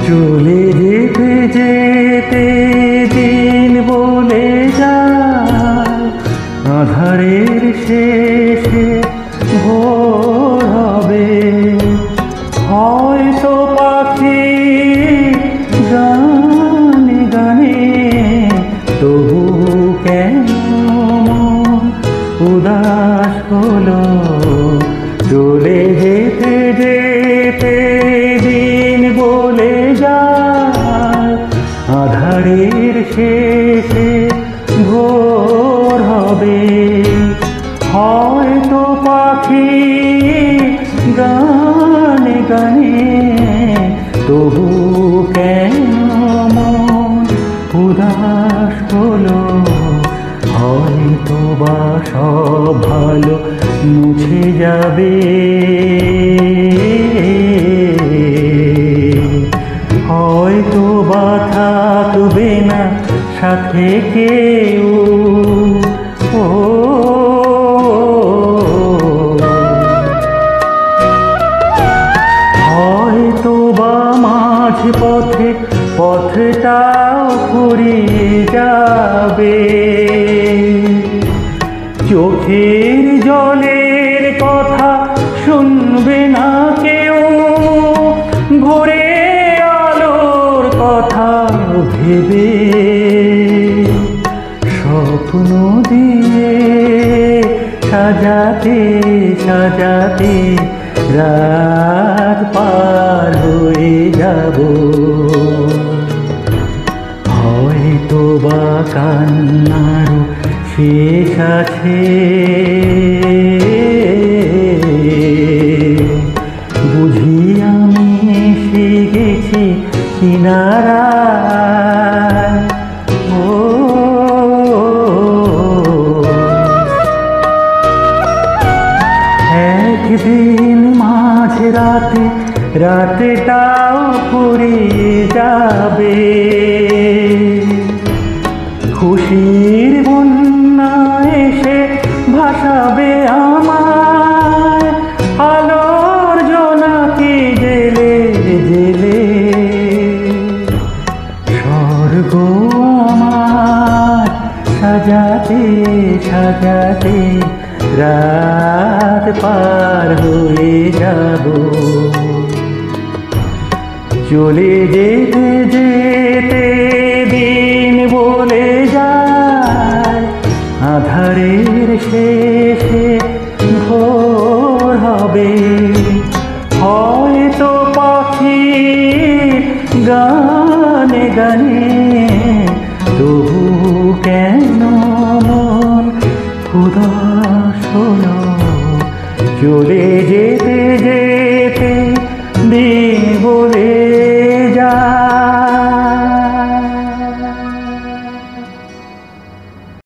চলে যেতে যেতে দিন বলে যায়, আঁধারের শেষে ভোর হবে। হয়তো পাখি গানে গানে তবু কেন উদাস হলো। চলে যেতে যেতে দিন বলে যায়, আঁধারের শেষে ভোর হবে। হয়তো পাখি গানে গানে তবু কেন উদাস হলো। হয়তো বা সব ভালো মুছে যাবে, হয়তো বা থাকবে না সাথে কেউ। হয়তো বা মাঝ পথে পথটাও ফুরিয়ে যাবে। চোখের জলের কথা শুনবে না কেউ, ভোরে আলোর কথা ভেবে স্বপ্ন দিয়ে সাজাতে সাজাতে রাত পার হয়ে যাব। হয়তো বা কান্নারও শেষ আছে, বুঝি আমি এসে গেছি কিনারায়। একদিন মাঝ রাতে রাতটাও ফুরিয়ে যাবে। খুশির বন্যা এসে ভাসাবে আমায়, আলোর জোনাকি জেলে জেলে। স্বর্গ আমার সাজাতে সাজাতে রাত পার হয়ে যাব। চলে যেতে যেতে দিন বলে যায়, আঁধারের শেষে ভোর হবে। হয়তো পাখি গানে গানে তবু কেন মন উদাস হলো। চলে যেতে যেতে দিন বলে